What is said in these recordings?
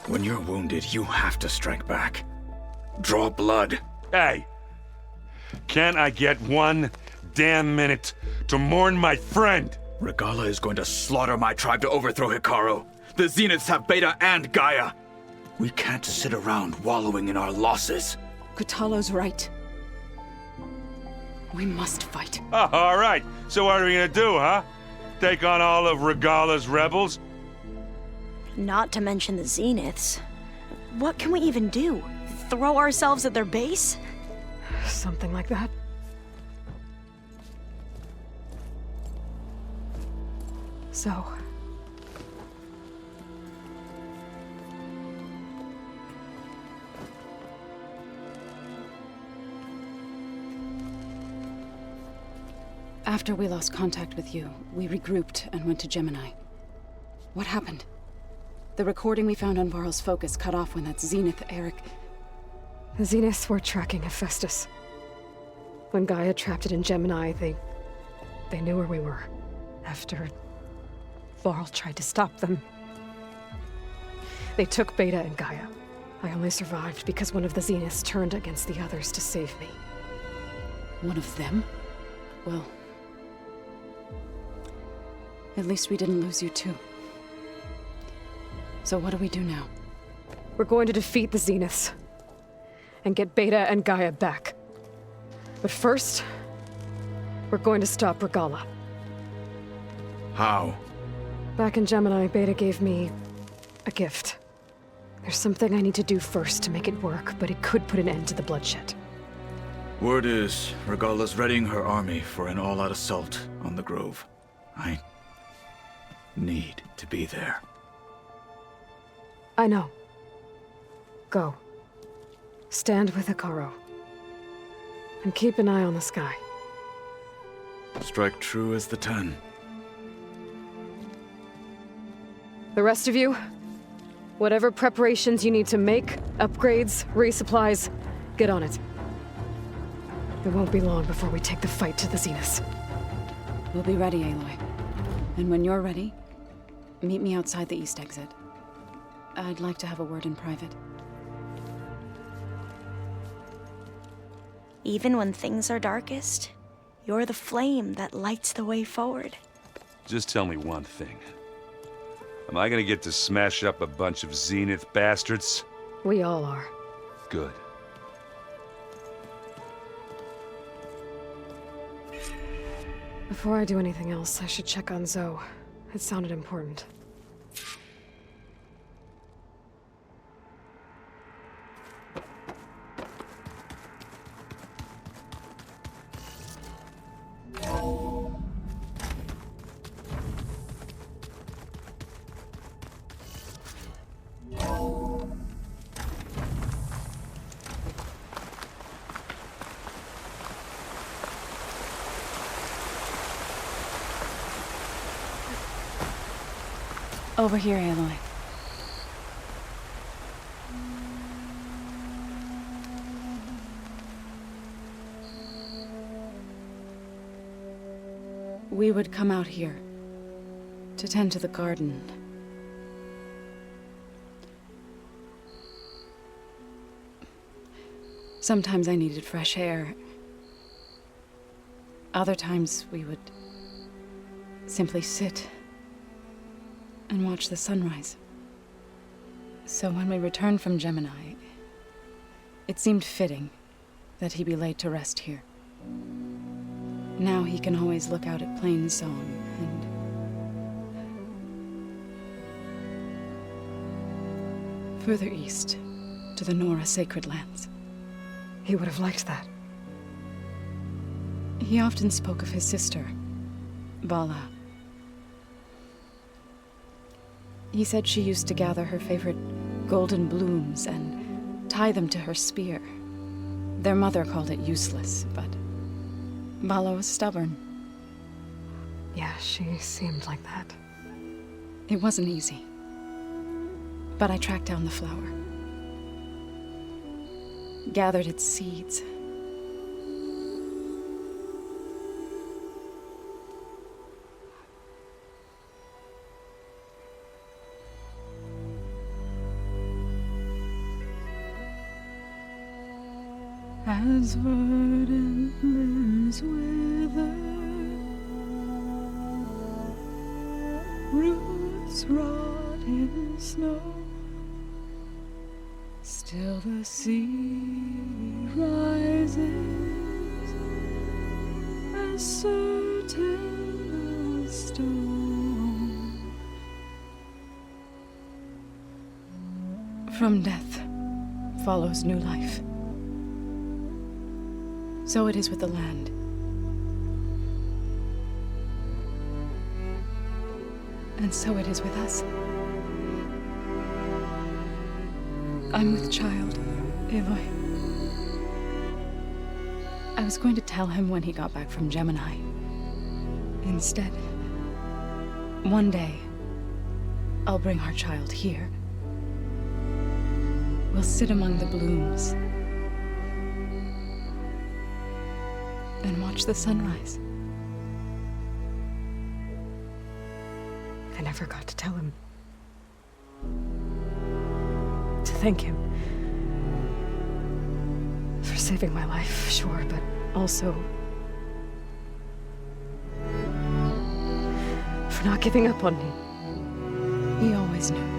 When you're wounded, you have to strike back. Draw blood. Hey! Can't I get one damn minute to mourn my friend? Regala is going to slaughter my tribe to overthrow Hikaru. The Zeniths have Beta and Gaia. We can't sit around wallowing in our losses. Kutalo's right. We must fight. Oh, all right. So what are we gonna do, huh? Take on all of Regala's rebels? Not to mention the Zeniths. What can we even do? Throw ourselves at their base? Something like that. So... After we lost contact with you, we regrouped and went to Gemini. What happened? The recording we found on Varl's focus cut off when that Zenith Eric... The Zeniths were tracking Hephaestus. When Gaia trapped it in Gemini, they knew where we were. After Varl tried to stop them. They took Beta and Gaia. I only survived because one of the Zeniths turned against the others to save me. One of them? Well... at least we didn't lose you too. So what do we do now? We're going to defeat the Zeniths. And get Beta and Gaia back. But first, we're going to stop Regala. How? Back in Gemini, Beta gave me a gift. There's something I need to do first to make it work, but it could put an end to the bloodshed. Word is, Regala's readying her army for an all-out assault on the Grove. I need to be there. I know. Go. Stand with Hikaru. And keep an eye on the sky. Strike true as the 10. The rest of you, whatever preparations you need to make, upgrades, resupplies, get on it. It won't be long before we take the fight to the Zeniths. We'll be ready, Aloy. And when you're ready, meet me outside the east exit. I'd like to have a word in private. Even when things are darkest, you're the flame that lights the way forward. Just tell me one thing. Am I gonna get to smash up a bunch of Zenith bastards? We all are. Good. Before I do anything else, I should check on Zoe. It sounded important. Over here, Aloy. We would come out here to tend to the garden. Sometimes I needed fresh air. Other times we would simply sit and watch the sunrise. So when we returned from Gemini, it seemed fitting that he be laid to rest here. Now he can always look out at Plains Song and further east to the Nora sacred lands. He would have liked that. He often spoke of his sister, Vala. He said she used to gather her favorite golden blooms and tie them to her spear. Their mother called it useless, but Vala was stubborn. Yeah, she seemed like that. It wasn't easy. But I tracked down the flower. Gathered its seeds. as verdant limbs wither, roots rot in snow, still the sea rises as certain as stone. From death follows new life. So it is with the land. And so it is with us. I'm with child, Aloy. I was going to tell him when he got back from Gemini. Instead, one day, I'll bring our child here. We'll sit among the blooms and watch the sunrise. I never got to tell him. To thank him. For saving my life, sure, but also for not giving up on me. He always knew.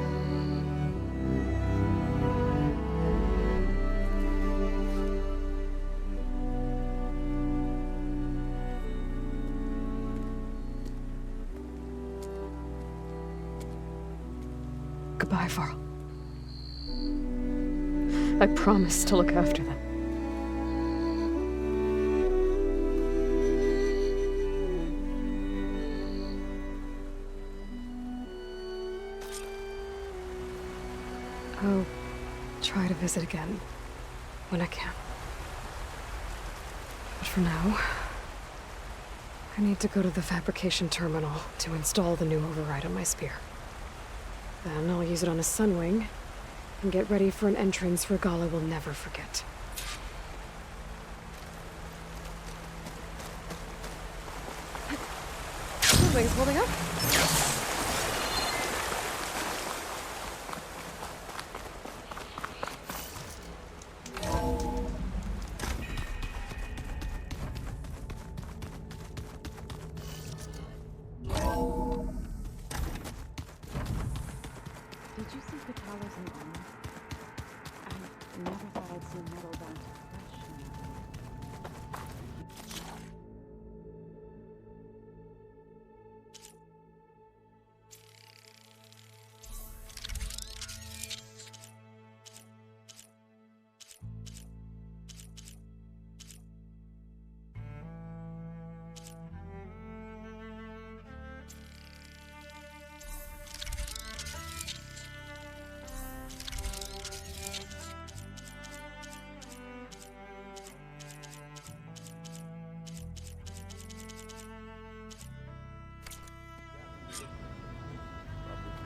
Goodbye, Varl. I promise to look after them. I'll try to visit again when I can. But for now, I need to go to the fabrication terminal to install the new override on my spear. Then I'll use it on a sunwing and get ready for an entrance Regala will never forget. Sunwing's holding up. Did you see Katalas in armor? I never thought I'd see metal down to flesh.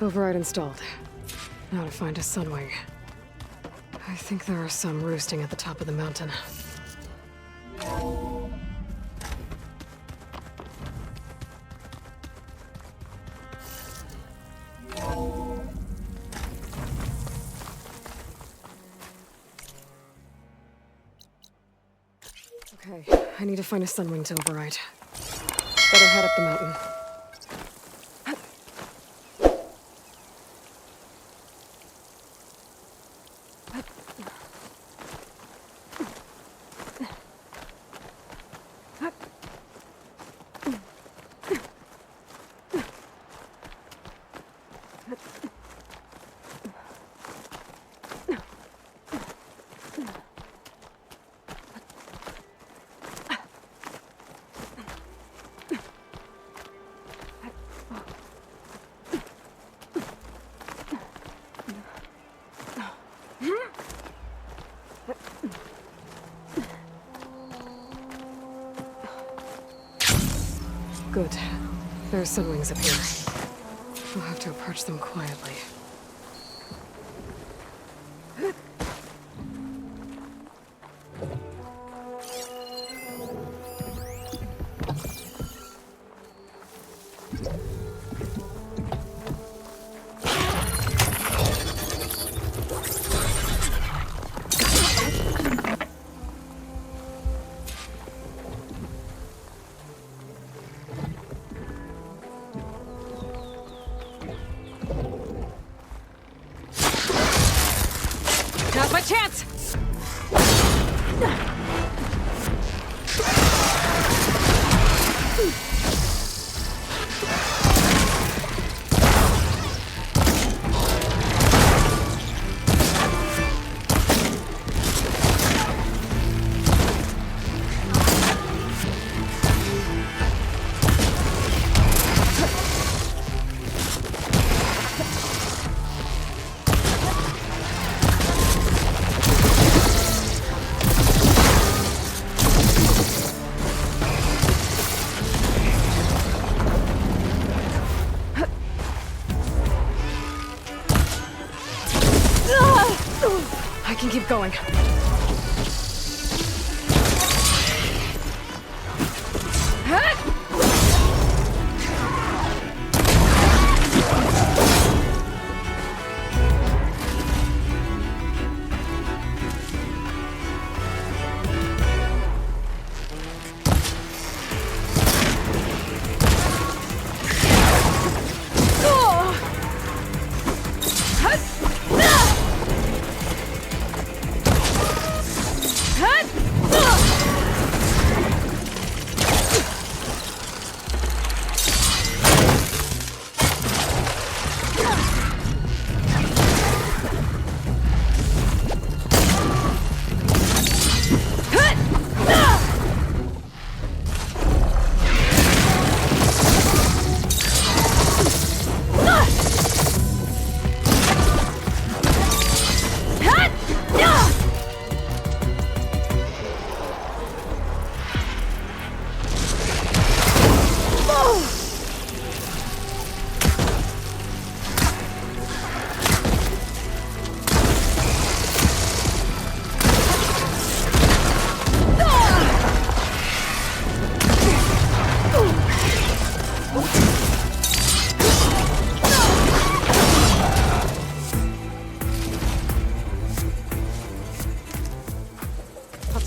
Override installed. Now to find a sunwing. I think there are some roosting at the top of the mountain. Okay, I need to find a sunwing to override. Better head up the mountain. Good. There are sunwings up here. We'll have to approach them quietly. Now's my chance! I can keep going.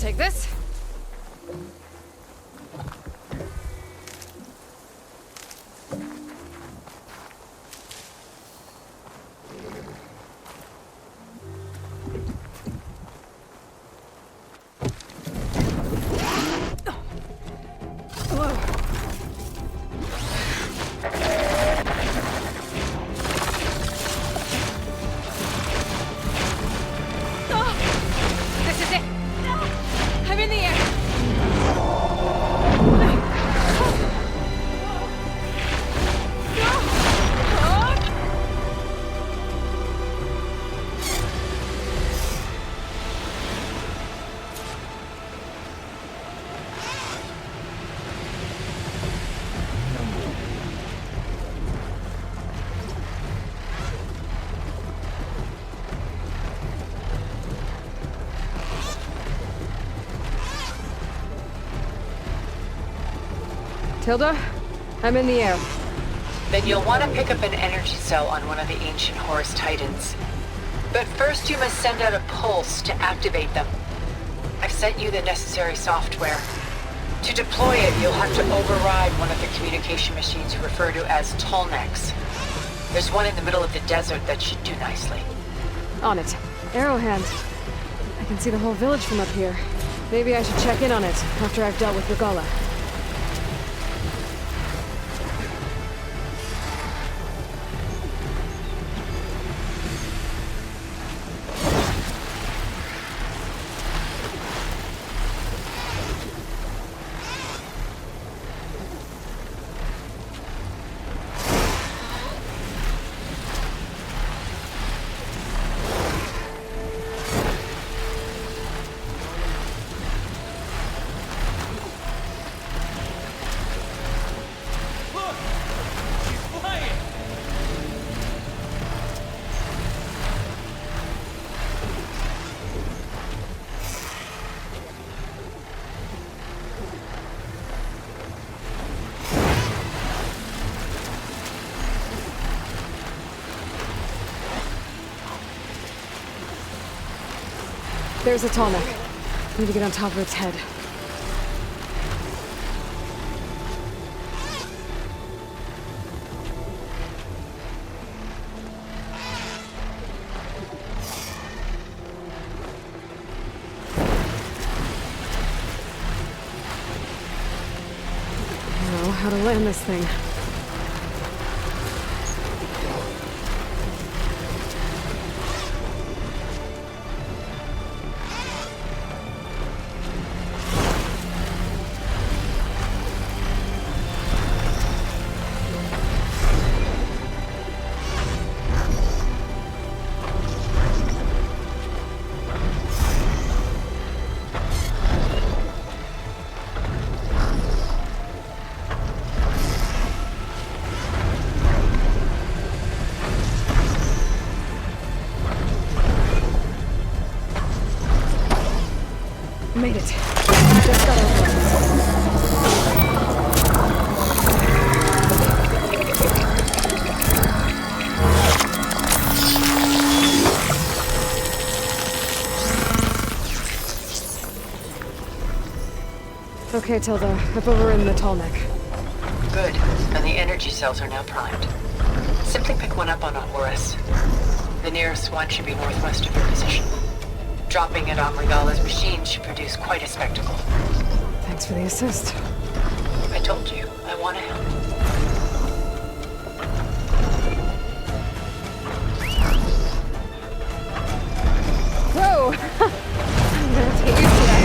Take this. This is it. I'm in the air. Tilda, I'm in the air. Then you'll want to pick up an energy cell on one of the ancient Horus Titans. But first you must send out a pulse to activate them. I've sent you the necessary software. To deploy it, you'll have to override one of the communication machines referred to as Tolnecs. There's one in the middle of the desert that should do nicely. On it. Arrowhand. I can see the whole village from up here. Maybe I should check in on it after I've dealt with Regala. There's a Tolnec. Need to get on top of its head. how to land this thing. Made it. Just got over it. Okay, Tilda. Up over in the tall neck. Good. And the energy cells are now primed. Simply pick one up on Operasi. The nearest one should be northwest of your position. Dropping it on Regala's machine should produce quite a spectacle. Thanks for the assist. I told you, I want to help. Whoa! I'm gonna have to get used to that.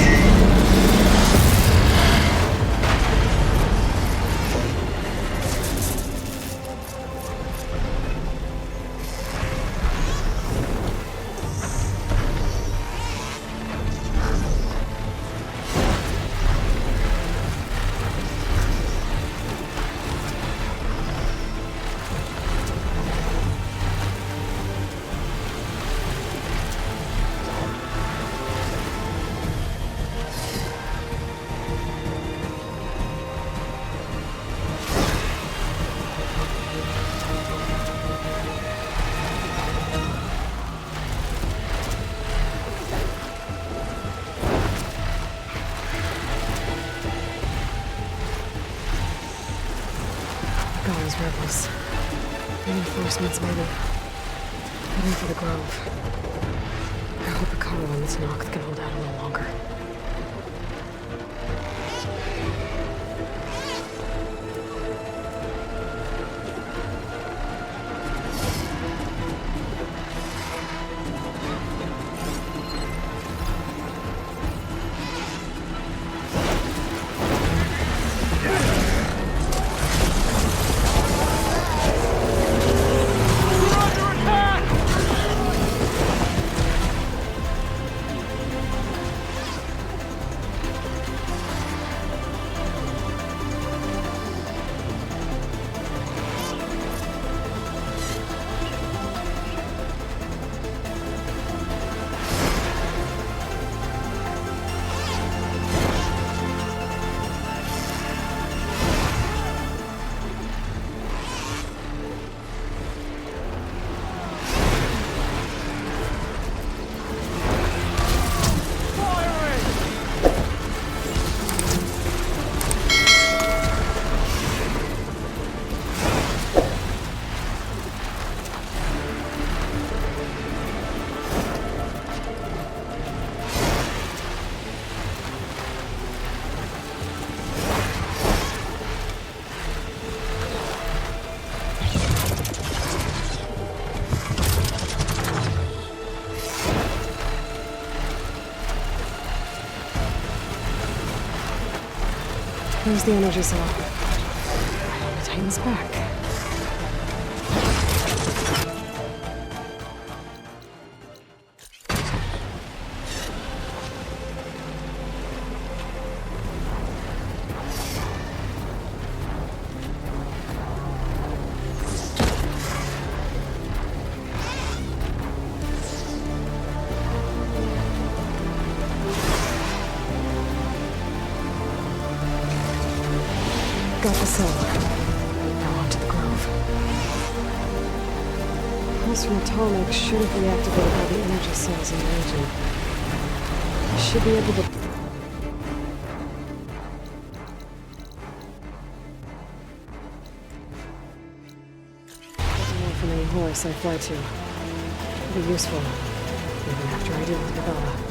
Those rebels. Reinforcements, maybe. Heading for the Grove. I hope a car on this Noct can hold out a little longer. There's the energy cell. It tightens back. Got the cell. Now onto the Grove. Pulse from the tall neck shouldn't be activated by the energy cells in the region. I should be able to... More from any horse I fly to. It'll be useful, even after I deal with Regala.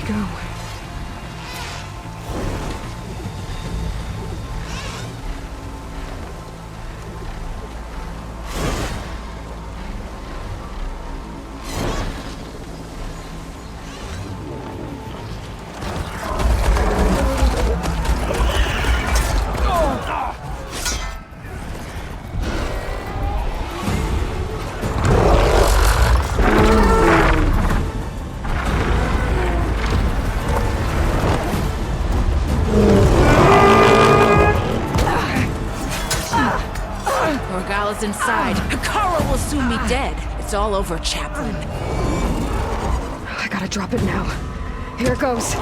go. Inside. Hakara will soon be dead. It's all over, Chaplain. I gotta drop it now. Here it goes.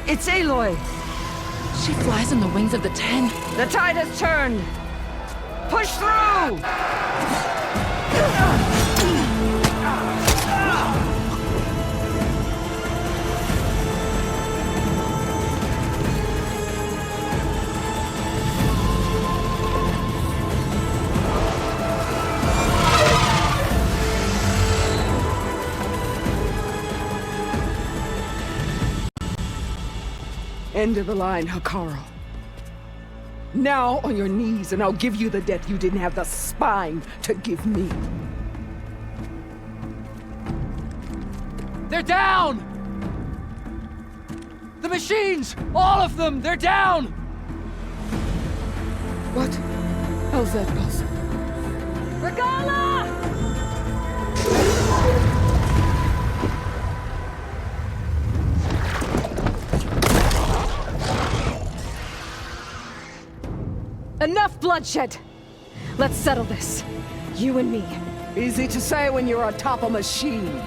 It's Aloy! She flies on the wings of the 10. The tide has turned! Push through! End of the line, Hakara. Now on your knees, and I'll give you the death you didn't have the spine to give me. They're down! The machines! All of them! They're down! What? How's that possible? Regala! Enough bloodshed! Let's settle this. You and me. Easy to say when you're on top of a machine.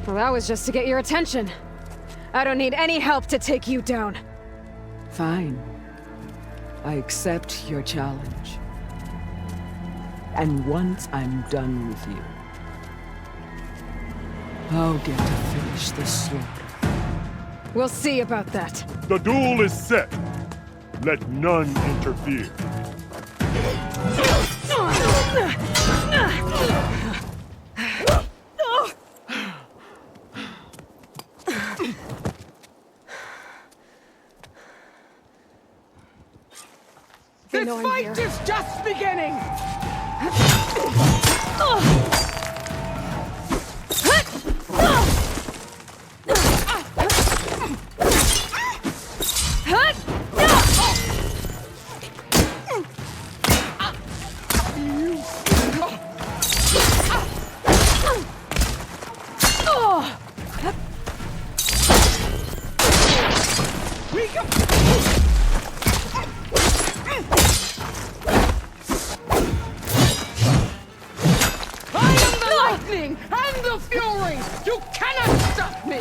Well, that was just to get your attention. I don't need any help to take you down. Fine. I accept your challenge. And once I'm done with you, I'll get to finish the slaughter. We'll see about that. The duel is set. Let none interfere. This fight is just beginning! And the fury! You cannot stop me!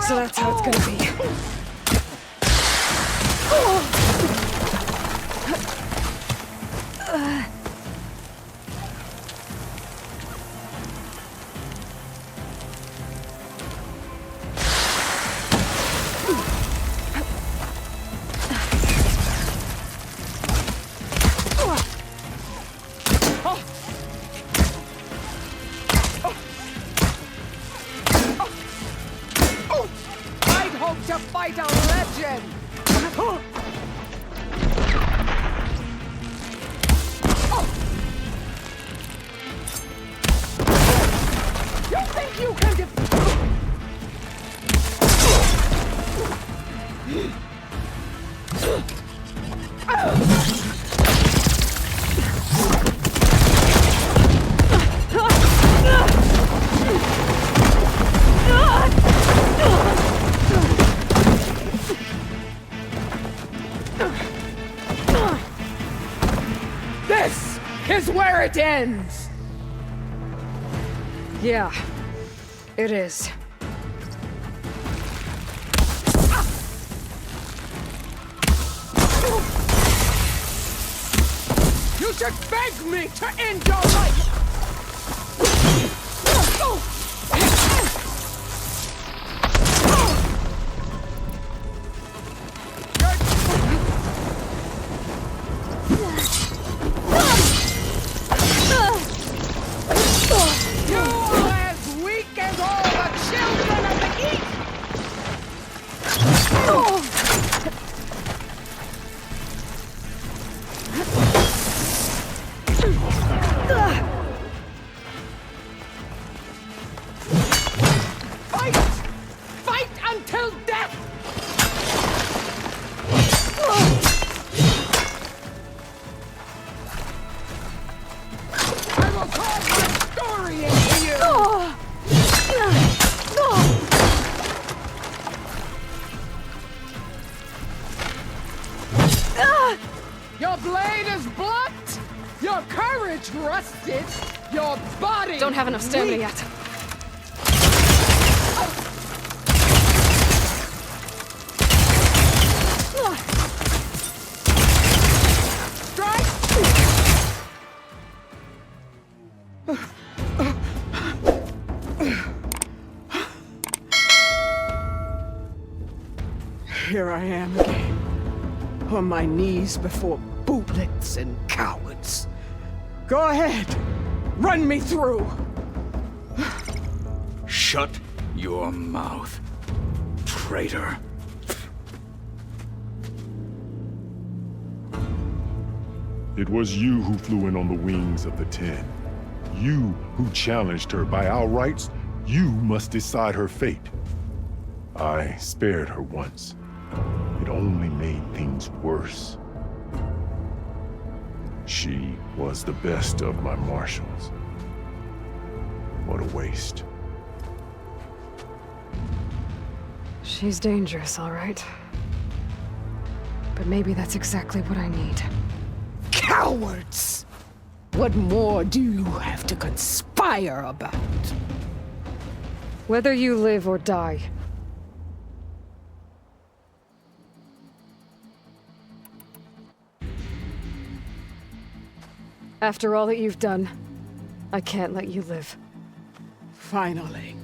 So that's how it's gonna be. To fight is where it ends! Yeah, it is. You should beg me to end your life! You are as weak as all the children of the East! Fight! Fight until death! I will call my story into you! Your blade is blunt, your courage rusted, your body Don't have enough stamina weak. yet. Strike! Here I am again, on my knees before bootlets and cowards. Go ahead, run me through. Shut your mouth, traitor. It was you who flew in on the wings of the 10. You who challenged her. By our rights, you must decide her fate. I spared her once. It only made things worse. She was the best of my marshals. What a waste. She's dangerous, all right. But maybe that's exactly what I need. Cowards! What more do you have to conspire about? Whether you live or die. After all that you've done, I can't let you live. Finally.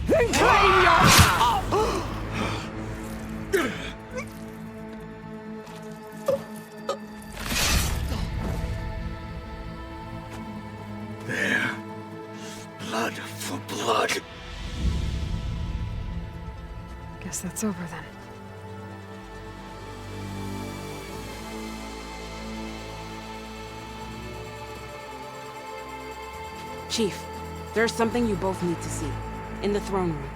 Then claim your... There. Blood for blood. Guess that's over then. Chief, there's something you both need to see. In the throne room.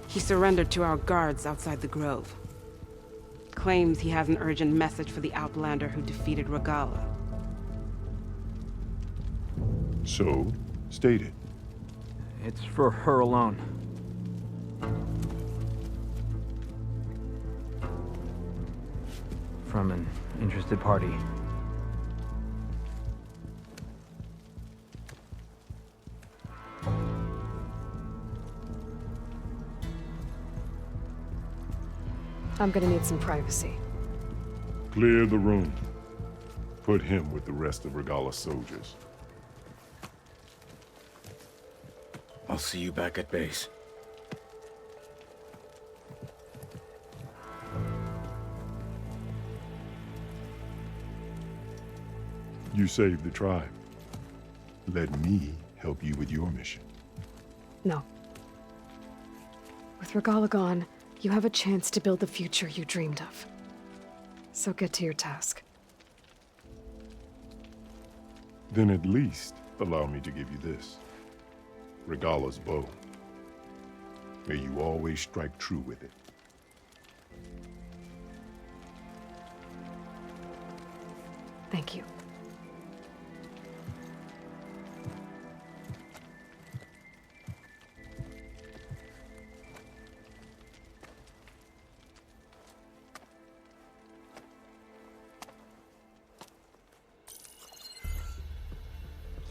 He surrendered to our guards outside the grove. Claims he has an urgent message for the Outlander who defeated Regala. So, state it. It's for her alone. From an interested party. I'm gonna need some privacy. Clear the room. Put him with the rest of Regala's soldiers. I'll see you back at base. You saved the tribe. Let me help you with your mission. No. With Regala gone, you have a chance to build the future you dreamed of. So get to your task. Then at least Allow me to give you this. Regala's bow. May you always strike true with it. Thank you.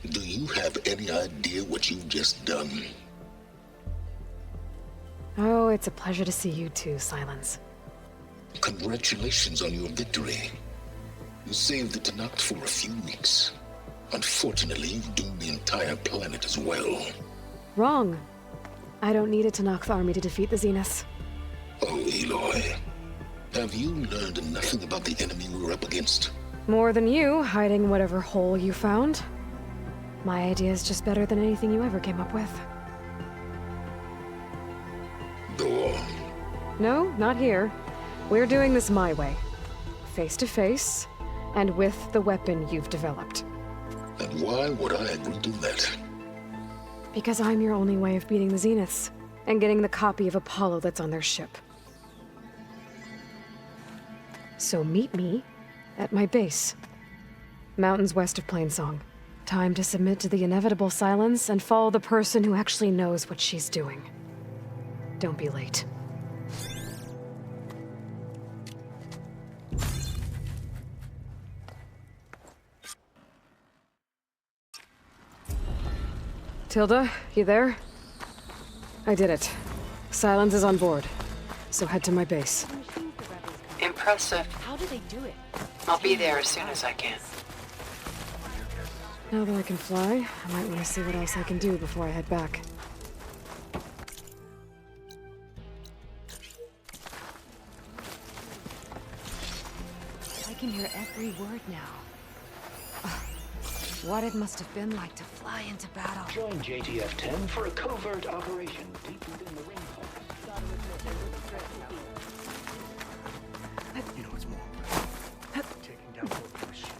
Do you have any idea what you've just done? Oh, it's a pleasure to see you too, Silence. Congratulations on your victory. You saved the Tanakh for a few weeks. Unfortunately, you've doomed the entire planet as well. Wrong. I don't need a Tanakh army to defeat the Zeniths. Oh, Aloy. Have you learned nothing about the enemy we're up against? More than you, hiding whatever hole you found. My idea is just better than anything you ever came up with. Go on. No, not here. We're doing this my way. Face to face, and with the weapon you've developed. And why would I agree to that? Because I'm your only way of beating the Zeniths, and getting the copy of Apollo that's on their ship. So meet me at my base. Mountains west of Plainsong. Time to submit to the inevitable silence and follow the person who actually knows what she's doing. Don't be late. Tilda, you there? I did it. Silence is on board. So head to my base. Impressive. How do they do it? I'll be there as soon as I can. Now that I can fly, I might want to see what else I can do before I head back. I can hear every word now. What it must have been like to fly into battle. Join JTF-10 for a covert operation deep within the ring hole. You know what's more? Taking down both the machine.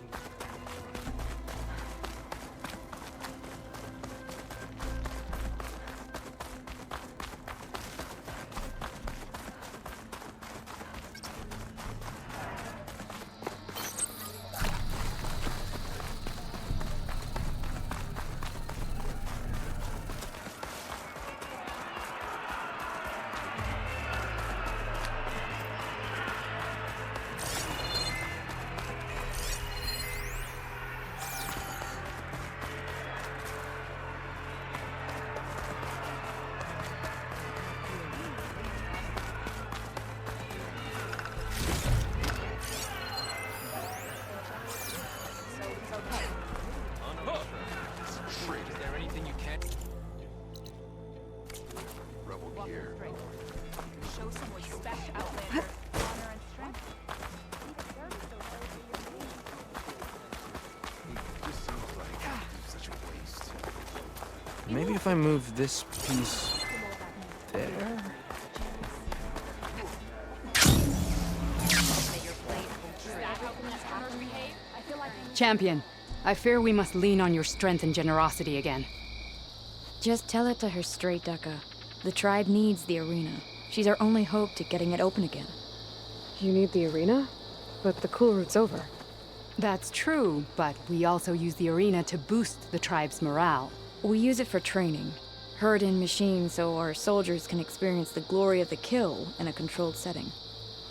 Maybe if I move this piece there? Champion, I fear we must lean on your strength and generosity again. Just tell it to her straight, Ducka. The tribe needs the arena. She's our only hope to getting it open again. You need the arena? But the cool route's over. That's true, but we also use the arena to boost the tribe's morale. We use it for training. Herd in machines so our soldiers can experience the glory of the kill in a controlled setting.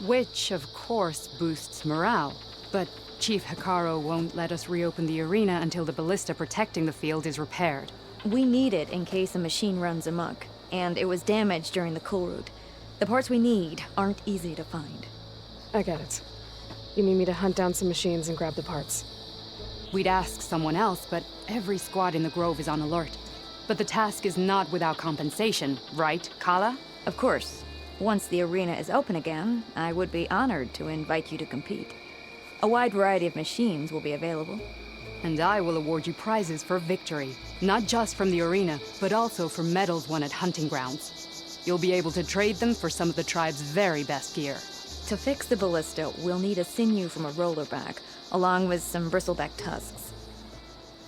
Which, of course, boosts morale. But Chief Hikaru won't let us reopen the arena until the ballista protecting the field is repaired. We need it in case a machine runs amok, and it was damaged during the cool route. The parts we need aren't easy to find. I get it. You need me to hunt down some machines and grab the parts. We'd ask someone else, but every squad in the Grove is on alert. But the task is not without compensation, right, Kala? Of course. Once the arena is open again, I would be honored to invite you to compete. A wide variety of machines will be available. And I will award you prizes for victory. Not just from the arena, but also for medals won at hunting grounds. You'll be able to trade them for some of the tribe's very best gear. To fix the ballista, we'll need a sinew from a rollerback, along with some bristleback tusks.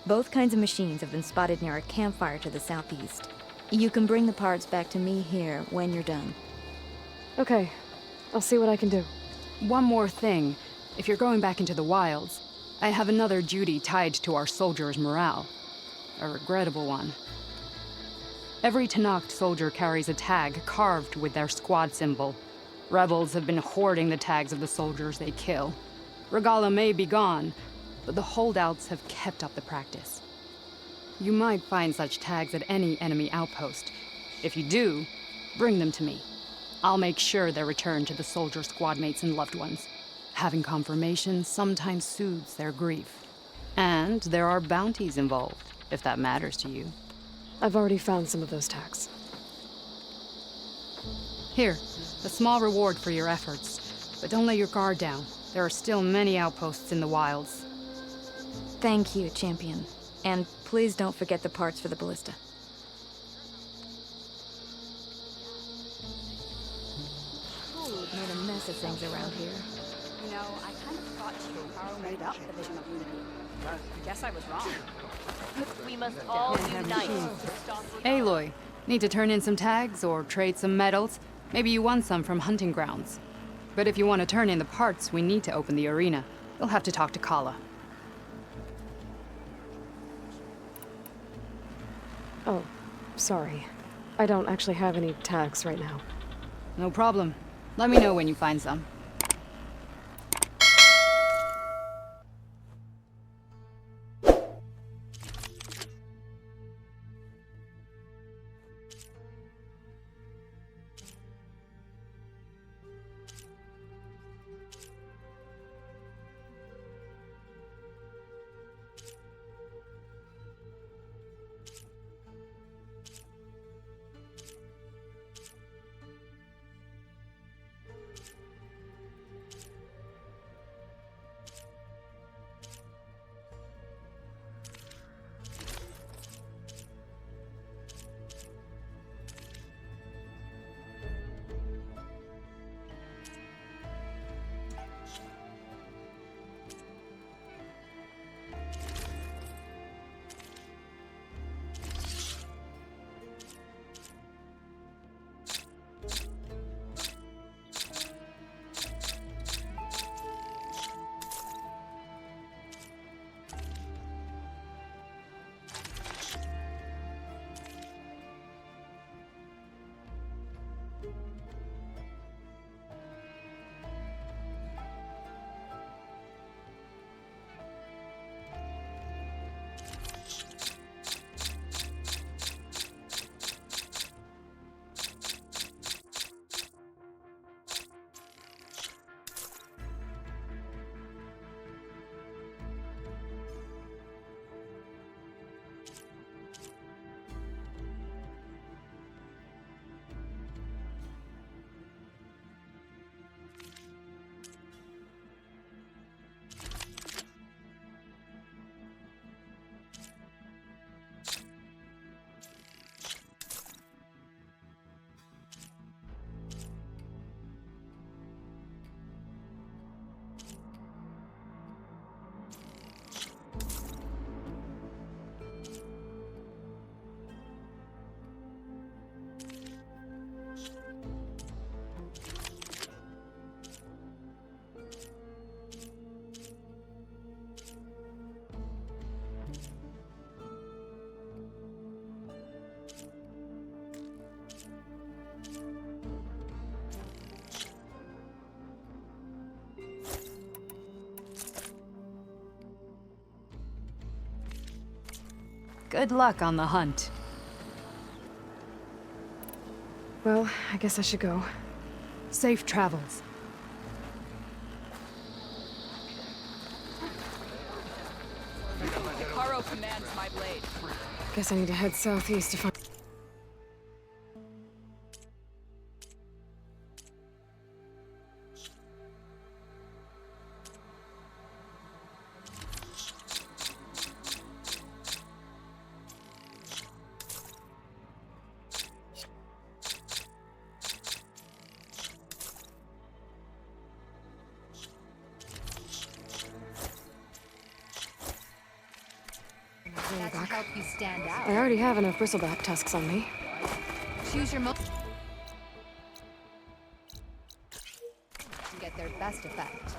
Both kinds of machines have been spotted near a campfire to the southeast. You can bring the parts back to me here when you're done. Okay, I'll see what I can do. One more thing. If you're going back into the wilds, I have another duty tied to our soldiers' morale. A regrettable one. Every Tenakth soldier carries a tag carved with their squad symbol. Rebels have been hoarding the tags of the soldiers they kill. Regala may be gone, but the holdouts have kept up the practice. You might find such tags at any enemy outpost. If you do, bring them to me. I'll make sure they're returned to the soldier squad mates and loved ones. Having confirmation sometimes soothes their grief. And there are bounties involved, if that matters to you. I've already found some of those tags. Here, a small reward for your efforts. But don't let your guard down. There are still many outposts in the wilds. Thank you, champion. And please don't forget the parts for the ballista. Food made a mess of things around here. You know, I kind of thought Shikaro made up the vision of unity. Guess I was wrong. We must all unite to stop... Aloy, need to turn in some tags or trade some medals? Maybe you won some from hunting grounds. But if you want to turn in the parts, we need to open the arena. You'll have to talk to Kala. Oh, sorry. I don't actually have any tags right now. No problem. Let me know when you find some. Good luck on the hunt. Well, I guess I should go. Safe travels. Shikaro commands my blade. Guess I need to head southeast to find... You stand out. I already have enough bristleback tusks on me. Choose your most to get their best effect.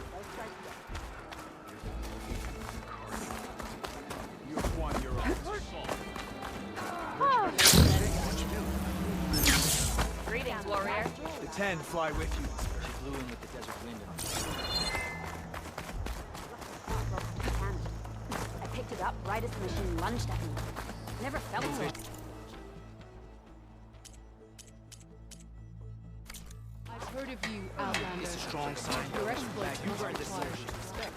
Greetings, warrior. The 10 fly with you. She flew in with the desert wind and I picked it up right as the machine lunged at me. Never felt so. I've heard of you, Outlander. It's a strong sign. Your exploits You must earned this require respect.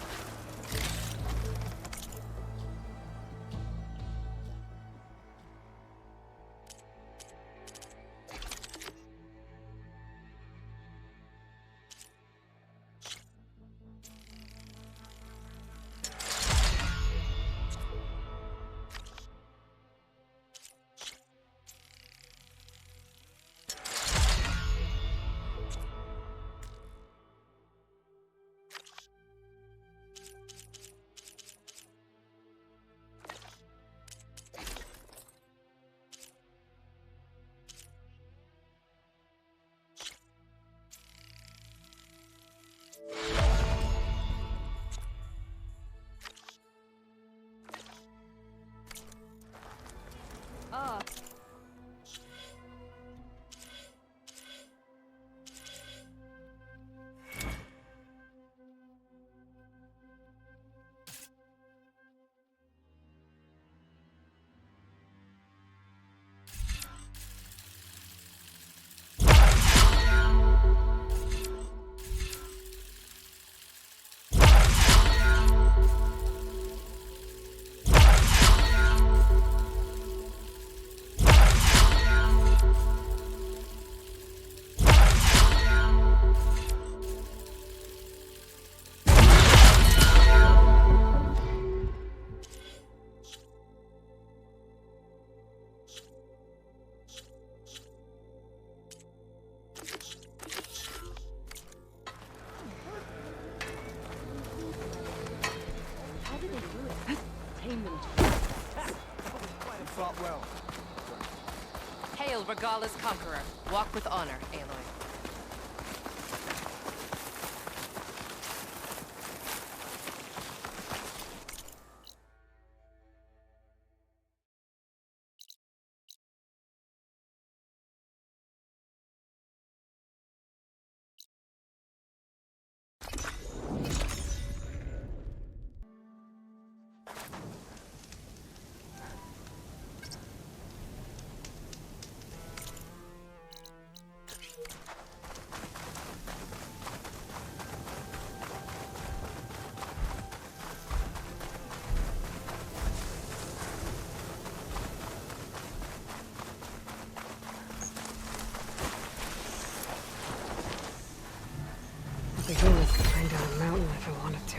Fought well. Hail, Regala's conqueror. Walk with honor, Aloy. The humans could bring down a mountain if I wanted to.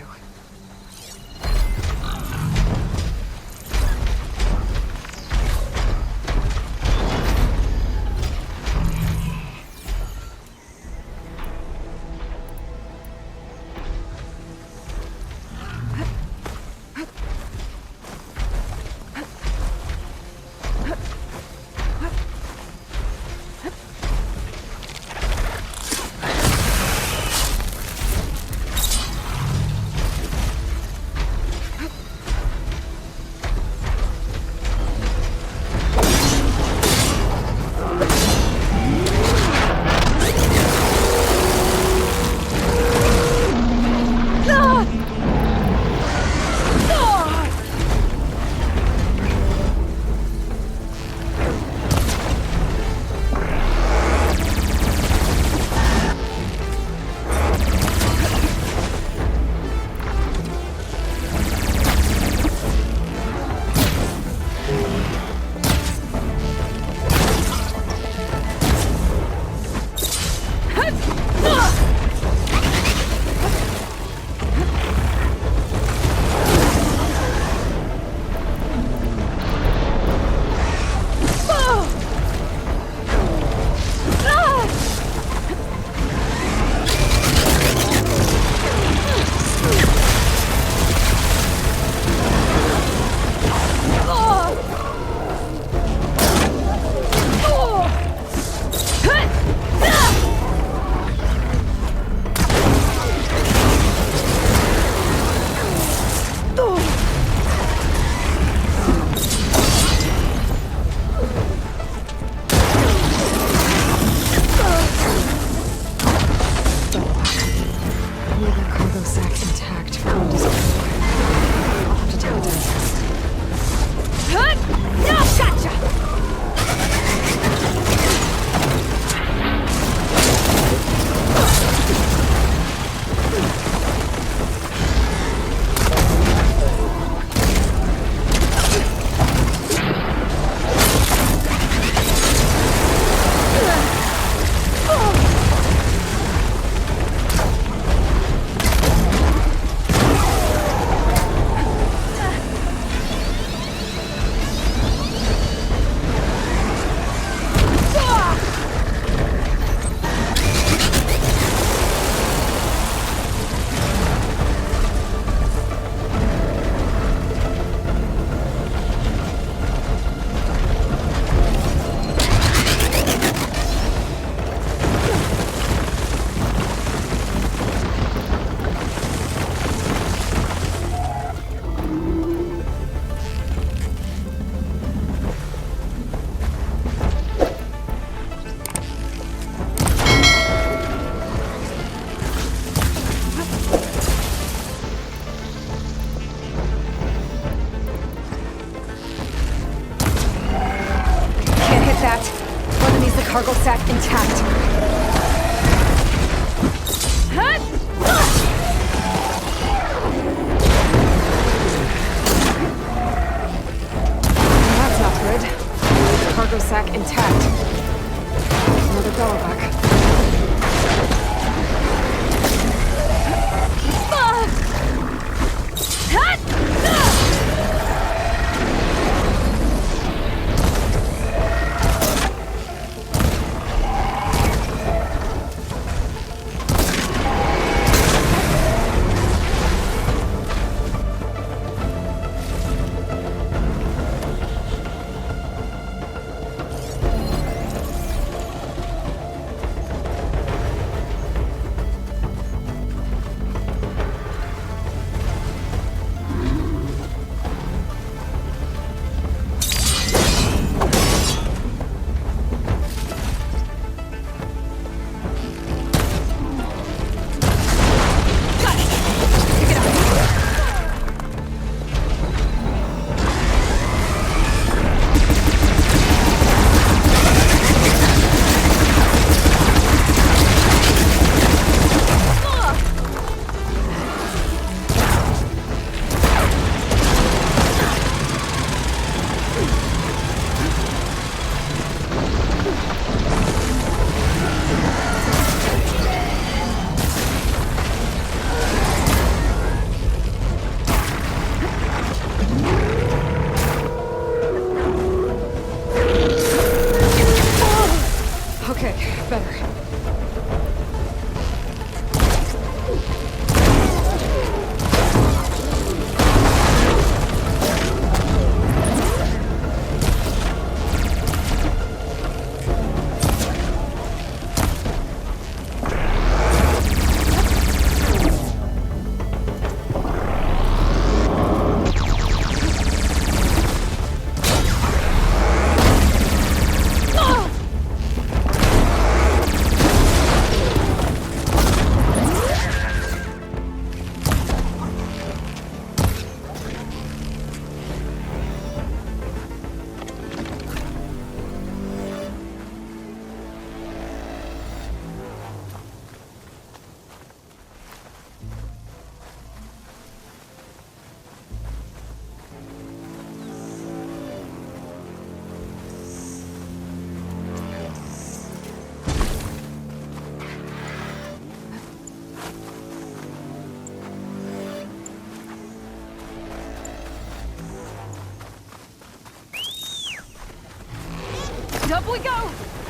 that. One needs the cargo sack intact. That's not good. The cargo sack intact. Another bellowback. Up we go!